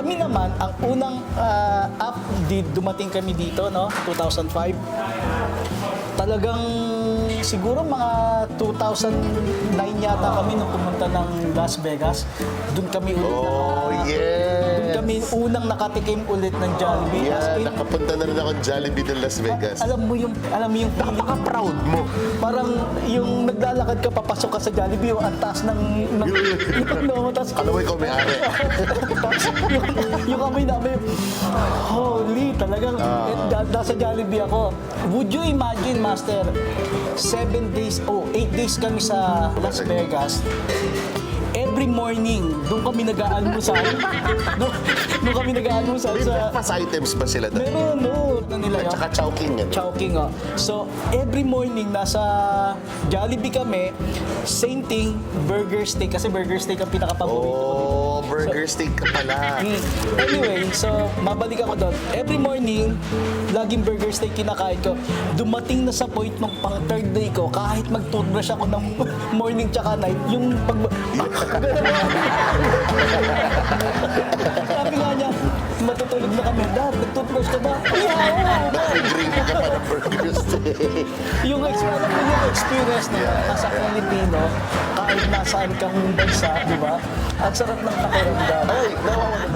Kami naman, ang unang dumating kami dito, no, 2005. Talagang siguro mga 2009 yata kami nung pumunta ng Las Vegas. Doon kami ulit doon kami unang nakatikim ulit ng Jollibee. As in, Nakapunta na rin ako ng Jollibee ng Las Vegas. alam mo yung feeling. Napaka-proud mo. Parang yung naglalakad ka, papasok ka sa Jollibee, yung antas ng no, tapos Alam mo, ikaw may-ari. tapos yung kamay namin, holy, talagang nasa Jollibee ako. Would you imagine, Master, 8 days kami sa Las Vegas. Every morning, doon kami nag-aalmusal. doon kami nag-aalmusal May sa... breakfast items ba sila doon? Meron, no. Na nila At yun. saka Chowking yan. Chowking, oh. So, every morning, nasa Jollibee kami, same thing, burger steak. Kasi burger steak ang pinaka-paborito ko dito. Oh, burger steak ka pala. Anyway, so, mabalik ako doon. Every morning, laging burger steak kinakain ko. Dumating na sa point nung pang third day ko, kahit mag-toothbrush ako ng morning tsaka night, yung pag... Sabi nga niya, matutulog na kami. Dad, nag-toothbrush ka ba? Yeah, Nag-dream ka pa ng burger steak. yung experience na as a Filipino, kahit nasaan kang bansa, di ba? Ang sarap ng pakiramdam. Ay, nawawalan.